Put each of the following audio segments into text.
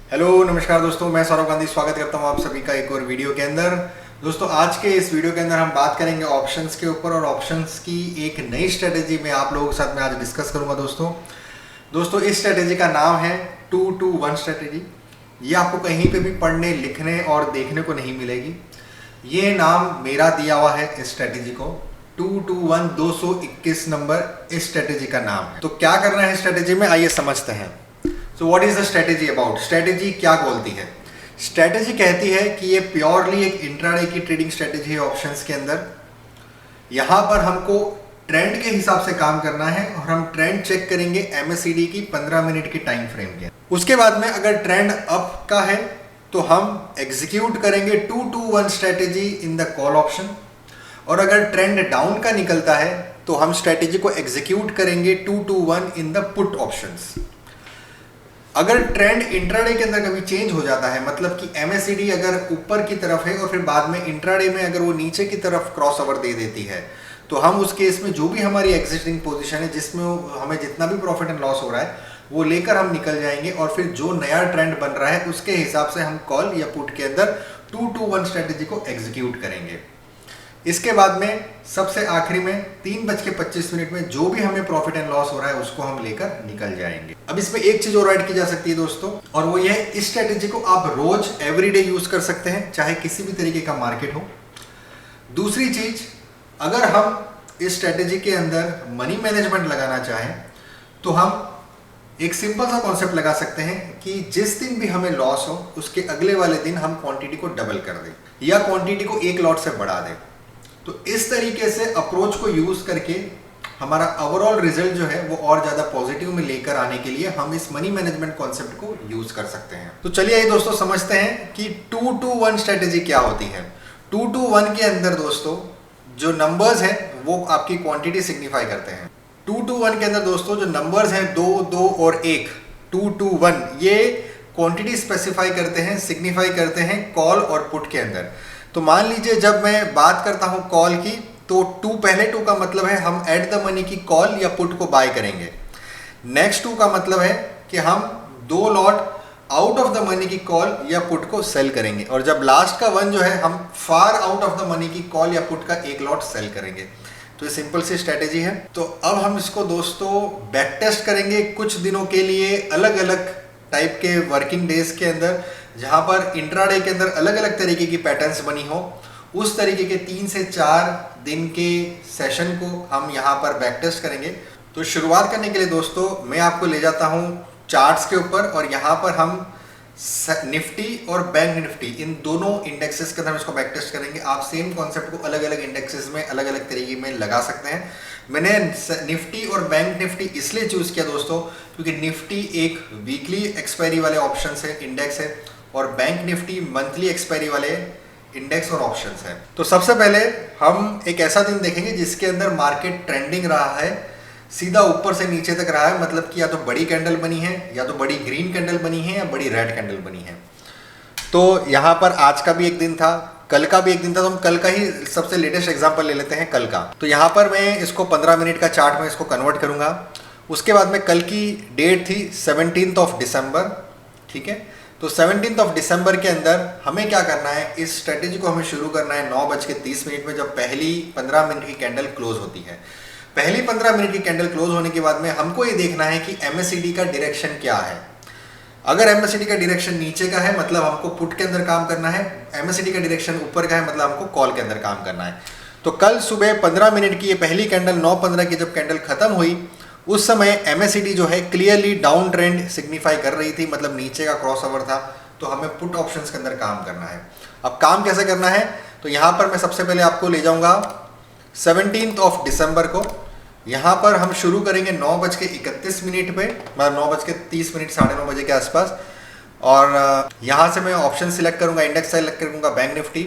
Hello नमस्कार दोस्तों, मैं सौरभ गांधी स्वागत करता हूं आप सभी का एक और वीडियो के अंदर। दोस्तों आज के इस वीडियो के अंदर हम बात करेंगे ऑप्शंस के ऊपर और ऑप्शंस की एक नई स्ट्रेटेजी मैं आप लोगों के साथ में आज डिस्कस करूंगा। दोस्तों इस स्ट्रेटेजी का नाम है 2-2-1 स्ट्रेटेजी। ये आपको कहीं पे भी पढ़ने लिखने और देखने को नहीं मिलेगी। ये नाम मेरा दिया हुआ है इस स्ट्रेटेजी को। 2-2-1 221 नंबर इस स्ट्रेटेजी का नाम है। तो क्या करना है स्ट्रेटेजी में, आइए समझते हैं। So what is the strategy about? Strategy क्या बोलती है? स्ट्रेटेजी कहती है कि ये प्योरली एक इंट्राडे की ट्रेडिंग स्ट्रेटेजी है ऑप्शंस के अंदर। यहां पर हमको ट्रेंड के हिसाब से काम करना है और हम ट्रेंड चेक करेंगे MACD की 15 मिनट की टाइम फ्रेम के। उसके बाद में अगर ट्रेंड अप का है तो हम एग्जीक्यूट करेंगे 2-2-1 strategy in the call option, और अगर ट्रेंड डाउन का निकलता है तो हम स्ट्रेटेजी को एग्जीक्यूट करेंगे 2-2-1 इन द पुट ऑप्शंस। अगर ट्रेंड इंट्राडे के अंदर कभी चेंज हो जाता है, मतलब कि MACD अगर ऊपर की तरफ है और फिर बाद में इंट्राडे में अगर वो नीचे की तरफ क्रॉस ओवर दे देती है, तो हम उस केस में जो भी हमारी एग्जिस्टिंग पोजीशन है जिसमें हमें जितना भी प्रॉफिट एंड लॉस हो रहा है वो लेकर हम निकल जाएंगे और फिर जो नया ट्रेंड बन रहा है उसके हिसाब से हम कॉल या पुट के अंदर 2-2-1 स्ट्रेटेजी को एग्जीक्यूट करेंगे। इसके बाद में सबसे आखिरी में 3:25 में जो भी हमें प्रॉफिट एंड लॉस हो रहा है उसको हम लेकर निकल जाएंगे। अब इसमें एक चीज और ऐड की जा सकती है दोस्तों, और वो ये है, इस स्ट्रेटेजी को आप रोज एवरीडे यूज कर सकते हैं, चाहे किसी भी तरीके का मार्केट हो। दूसरी चीज, अगर हम इस स्ट्रेटेजी के अंदर मनी मैनेजमेंट लगाना चाहें तो हम एक सिंपल सा कॉन्सेप्ट लगा सकते हैं कि जिस दिन भी हमें लॉस हो उसके अगले वाले दिन हम क्वांटिटी को डबल कर दें या क्वांटिटी को एक लॉट से बढ़ा दें। तो इस तरीके से अप्रोच को यूज करके हमारा ओवरऑल रिजल्ट जो है वो और ज्यादा पॉजिटिव में लेकर आने के लिए हम इस मनी मैनेजमेंट कॉन्सेप्ट को यूज कर सकते हैं। तो चलिए ये दोस्तों समझते हैं कि 2-2-1 स्ट्रेटेजी क्या होती है। 2-2-1 के अंदर दोस्तों जो नंबर्स हैं वो आपकी क्वांटिटी सिग्निफाई करते हैं। 2-2-1 के अंदर दोस्तों जो नंबर्स हैं 2, 2 और 1, 2-2-1, ये क्वांटिटी स्पेसिफाई करते हैं, सिग्निफाई करते हैं कॉल और पुट के अंदर। तो मान लीजिए जब मैं बात करता हूं कॉल की तो पहले 2 का मतलब है हम एट द मनी की कॉल या पुट को बाय करेंगे। नेक्स्ट 2 का मतलब है कि हम 2 lot out of the money की कॉल या पुट को सेल करेंगे, और जब लास्ट का 1 जो है हम far out of the money की कॉल या पुट का 1 लॉट सेल करेंगे। तो ये सिंपल सी स्ट्रेटेजी है। तो अब हम इसको दोस्तों बैक टेस्ट करेंगे कुछ दिनों के लिए अलग अलग टाइप के वर्किंग डेज के अंदर, जहां पर इंट्राडे के अंदर अलग अलग तरीके की पैटर्न्स बनी हो। उस तरीके के 3 से 4 दिन के सेशन को हम यहां पर बैक टेस्ट करेंगे। तो शुरुआत करने के लिए दोस्तों मैं आपको ले जाता हूं चार्ट्स के ऊपर, और यहां पर हम निफ्टी और बैंक निफ्टी इन दोनों इंडेक्सेस के अंदर हम इसको बैक टेस्ट करेंगे। आप सेम कॉन्सेप्ट को अलग अलग इंडेक्सेस में अलग अलग तरीके में लगा सकते हैं। मैंने निफ्टी और बैंक निफ्टी इसलिए चूज किया दोस्तों क्योंकि निफ्टी एक वीकली एक्सपायरी वाले ऑप्शन है, इंडेक्स है, और बैंक निफ्टी मंथली एक्सपायरी वाले इंडेक्स और ऑप्शंस है। तो सबसे पहले हम एक ऐसा दिन देखेंगे जिसके अंदर मार्केट ट्रेंडिंग रहा है, सीधा ऊपर से नीचे तक रहा है, मतलब कि या तो बड़ी कैंडल बनी है, या तो बड़ी ग्रीन कैंडल बनी है, या बड़ी रेड कैंडल बनी है। तो यहाँ पर आज का भी एक दिन था, कल का भी एक दिन था, तो हम कल का ही सबसे लेटेस्ट एग्जांपल ले लेते हैं, कल का। तो यहाँ पर मैं इसको 15 मिनट का चार्ट में इसको कन्वर्ट करूंगा। उसके बाद में कल की डेट थी 17 दिसंबर, ठीक है। तो 17 दिसंबर के अंदर हमें क्या करना है, इस स्ट्रेटेजी को हमें शुरू करना है 9:30 में, जब पहली 15 मिनट की कैंडल क्लोज होती है। पहली 15 मिनट की कैंडल क्लोज होने के बाद में हमको ये देखना है कि MACD का डायरेक्शन क्या है। अगर MACD का डायरेक्शन नीचे का है मतलब हमको पुट के अंदर काम करना है, MACD का डायरेक्शन ऊपर का है मतलब हमको कॉल के अंदर काम करना है। तो कल सुबह 15 मिनट की ये पहली कैंडल 9:15 की जब कैंडल खत्म हुई, उस समय MACD जो है क्लियरली डाउन ट्रेंड सिग्निफाई कर रही थी, मतलब नीचे का क्रॉस ओवर था। तो हमें पुट ऑप्शंस के अंदर काम करना है। अब काम कैसे करना है, तो यहाँ पर मैं सबसे पहले आपको ले जाऊंगा 17 दिसंबर को। यहाँ पर हम शुरू करेंगे 9:31 पे, मतलब 9:30 9:30 बजे के आसपास, और यहाँ से मैं ऑप्शन सिलेक्ट करूंगा, इंडेक्स सिलेक्ट करूंगा बैंक निफ्टी।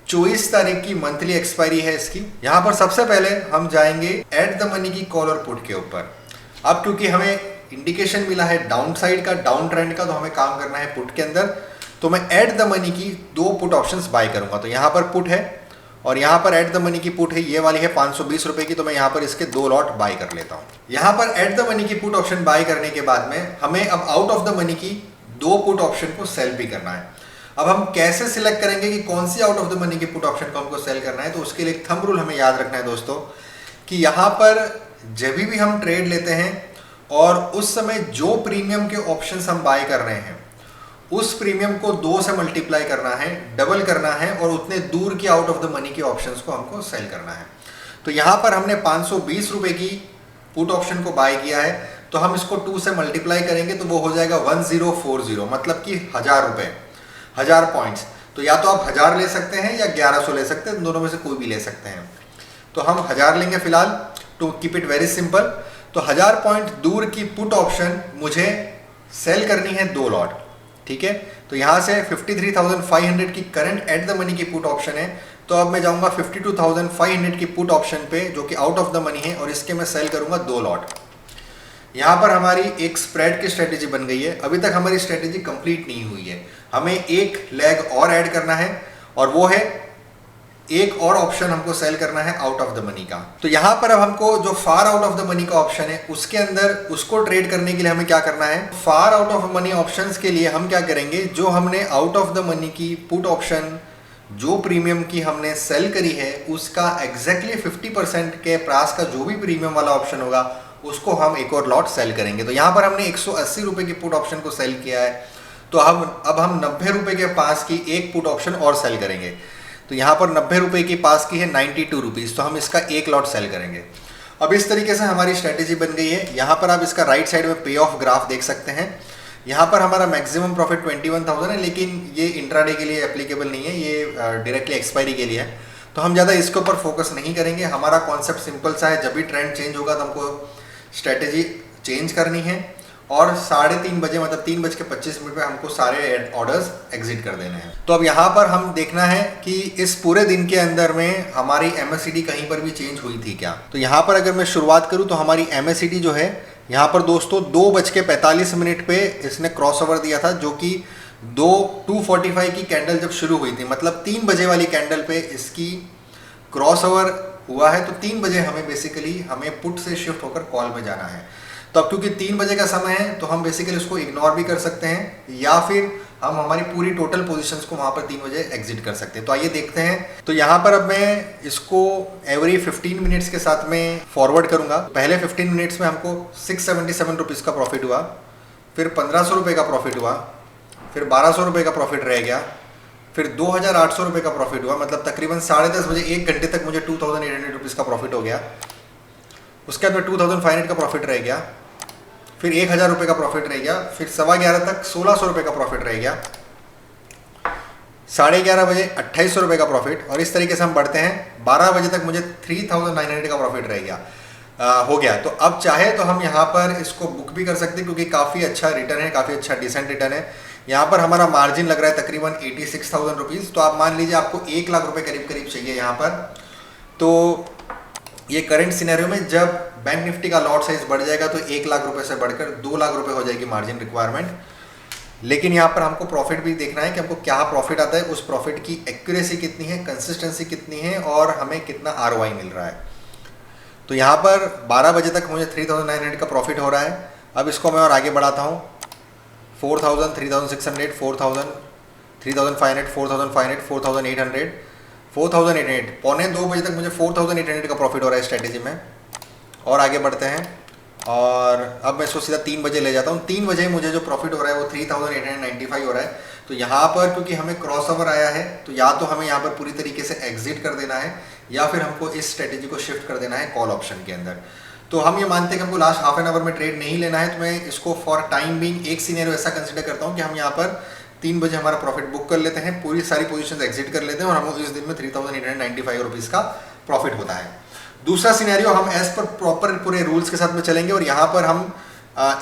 24 तारीख की मंथली एक्सपायरी है इसकी। यहाँ पर सबसे पहले हम जाएंगे एट द मनी की कॉल और पुट के ऊपर। अब क्योंकि हमें इंडिकेशन मिला है डाउन साइड का, डाउन ट्रेंड का, तो हमें काम करना है पुट के अंदर। तो मैं एट द मनी की 2 पुट ऑप्शंस बाय करूंगा। तो यहाँ पर पुट है और यहाँ पर एट द मनी की पुट है, ये वाली है 520 रुपए की, तो मैं यहाँ पर इसके 2 लॉट बाय कर लेता हूँ। यहाँ पर एट द मनी की पुट ऑप्शन बाय करने के बाद में हमें अब आउट ऑफ द मनी की दो पुट ऑप्शन को सेल भी करना है। अब हम कैसे सिलेक्ट करेंगे कि कौन सी आउट ऑफ द मनी की पुट ऑप्शन को हमको सेल करना है, तो उसके लिए एक थंब रूल हमें याद रखना है दोस्तों कि यहाँ पर जब भी हम ट्रेड लेते हैं और उस समय जो प्रीमियम के ऑप्शंस हम बाय कर रहे हैं उस प्रीमियम को 2 से मल्टीप्लाई करना है, डबल करना है और उतने दूर की आउट ऑफ द मनी के ऑप्शंस को हमको सेल करना है। तो यहाँ पर हमने 520 रुपए की पुट ऑप्शन को बाय किया है, तो हम इसको 2 से मल्टीप्लाई करेंगे तो वो हो जाएगा 1040, मतलब कि 1000 रुपए, 1000 पॉइंट्स। तो या तो आप 1000 ले सकते हैं या 1100 ले सकते हैं, दोनों में से कोई भी ले सकते हैं। तो हम 1000 लेंगे फिलहाल, to keep it very simple. तो 1000 पॉइंट दूर की पुट ऑप्शन मुझे सेल करनी है 2 लॉट, ठीक है। तो यहाँ से 53,500 की करंट एट द मनी की पुट ऑप्शन है, तो अब मैं जाऊंगा 52,500 की पुट ऑप्शन पे जो कि आउट ऑफ द मनी है और इसके मैं सेल करूंगा 2 लॉट। यहाँ पर हमारी एक स्प्रेड की स्ट्रेटेजी बन गई है। अभी तक हमारी स्ट्रेटेजी कंप्लीट नहीं हुई है, हमें एक लेग और ऐड करना है और वो है एक और ऑप्शन हमको सेल करना है आउट ऑफ द मनी का। तो यहाँ पर अब हमको जो far out of the money का ऑप्शन है उसके अंदर उसको ट्रेड करने के लिए हमें क्या करना है, far out of money options के लिए हम क्या करेंगे, जो हमने आउट ऑफ द मनी की पुट ऑप्शन जो प्रीमियम की हमने सेल करी है उसका एग्जैक्टली 50% के प्राइस का जो भी प्रीमियम वाला ऑप्शन होगा उसको हम एक और लॉट सेल करेंगे। तो यहाँ पर हमने 180 रुपए की पुट ऑप्शन को सेल किया है, तो अब हम 90 रुपए के पास की एक पुट ऑप्शन और सेल करेंगे। तो यहाँ पर 90 रुपए की पास की है 92 रुपीज़, तो हम इसका एक लॉट सेल करेंगे। अब इस तरीके से हमारी स्ट्रेटेजी बन गई है। यहाँ पर आप इसका राइट साइड में पे ऑफ ग्राफ देख सकते हैं। यहाँ पर हमारा मैक्सिमम प्रॉफिट 21,000 है, लेकिन ये इंट्राडे के लिए एप्लीकेबल नहीं है, ये डायरेक्टली एक्सपायरी के लिए है। तो हम ज़्यादा इसके ऊपर फोकस नहीं करेंगे। हमारा कॉन्सेप्ट सिंपल सा है, जब भी ट्रेंड चेंज होगा तो हमको स्ट्रेटेजी चेंज करनी है और 3:30 बजे मतलब 3:25 पे हमको सारे ऑर्डर्स एग्जिट कर देने हैं। तो अब यहाँ पर हम देखना है कि इस पूरे दिन के अंदर में हमारी MACD कहीं पर भी चेंज हुई थी क्या। तो यहाँ पर अगर मैं शुरुआत करूँ तो हमारी MACD जो है यहाँ पर दोस्तों 2:45 पे इसने क्रॉस ओवर दिया था, जो कि 2:45 की कैंडल जब शुरू हुई थी, मतलब 3 बजे वाली कैंडल पे इसकी क्रॉस ओवर हुआ है। तो 3 बजे हमें पुट से शिफ्ट होकर कॉल में जाना है। तो अब क्योंकि 3 बजे का समय है तो हम बेसिकली उसको इग्नोर भी कर सकते हैं या फिर हम हमारी पूरी टोटल पोजीशंस को वहाँ पर 3 बजे एग्जिट कर सकते हैं। तो आइए देखते हैं। तो यहाँ पर अब मैं इसको एवरी 15 मिनट्स के साथ में फॉरवर्ड करूँगा। पहले 15 मिनट्स में हमको 677 रुपीज़ का प्रॉफिट हुआ, फिर 1500 रुपये का प्रॉफिट हुआ, फिर 1200 रुपये का प्रॉफिट रह गया, फिर 2,800 रुपये का प्रॉफिट हुआ, मतलब तकरीबन 10:30 बजे 1 घंटे तक मुझे 2,800 रुपीज़ का प्रॉफिट हो गया। उसके बाद में 2,500 का प्रॉफिट रह गया, फिर 1,000 रुपये का प्रॉफिट रह गया, फिर 11:15 तक 1,600 रुपये का प्रॉफिट रह गया, 11:30 बजे 2,800 रुपये का प्रॉफिट, और इस तरीके से हम बढ़ते हैं। 12 बजे तक मुझे 3,900 का प्रॉफिट रह गया हो गया। तो अब चाहे तो हम यहाँ पर इसको बुक भी कर सकते हैं क्योंकि काफ़ी अच्छा रिटर्न है, काफ़ी अच्छा डिसेंट रिटर्न है। यहाँ पर हमारा मार्जिन लग रहा है तकरीबन 86,000 रुपीज़। तो आप मान लीजिए आपको 1 लाख रुपए करीब चाहिए यहाँ पर। तो ये करंट सिनेरियो में जब बैंक निफ्टी का लॉट साइज बढ़ जाएगा तो 1 लाख रुपए से बढ़कर 2 लाख रुपए हो जाएगी मार्जिन रिक्वायरमेंट। लेकिन यहाँ पर हमको प्रॉफिट भी देखना है कि हमको क्या प्रॉफिट आता है, उस प्रॉफिट की एक्यूरेसी कितनी है, कंसिस्टेंसी कितनी है और हमें कितना ROI मिल रहा है। तो यहाँ पर 12 बजे तक मुझे 3,900 का प्रॉफिट हो रहा है। अब इसको मैं और आगे बढ़ाता हूँ, 4,000, 3,600, 4,000, 3,500, 4,500, 4,800, 4,800, 1:45 बजे तक मुझे 4,800 का प्रॉफिट हो रहा है स्ट्रेटेजी में। और आगे बढ़ते हैं और अब मैं इसको सीधा 3 बजे ले जाता हूँ। 3 बजे मुझे जो प्रॉफिट हो रहा है वो 3,895 हो रहा है। तो यहाँ पर क्योंकि हमें क्रॉस ओवर आया है तो या तो हमें यहाँ पर पूरी तरीके से एग्जिट कर देना है या फिर हमको इस स्ट्रेटेजी को शिफ्ट कर देना है कॉल ऑप्शन के अंदर। तो हम ये मानते हैं कि हमको लास्ट हाफ एन आवर में ट्रेड नहीं लेना है, तो मैं इसको फॉर टाइम बीइंग एक सीनियर ऐसा कंसिडर करता हूँ कि हम यहाँ पर 3 बजे हमारा प्रॉफिट बुक कर लेते हैं, पूरी सारी पोजीशंस एग्जिट कर लेते हैं और हमको इस दिन में 3,895 रुपीज़ का प्रॉफिट होता है। दूसरा सिनेरियो, हम एज पर प्रॉपर पूरे रूल्स के साथ में चलेंगे और यहाँ पर हम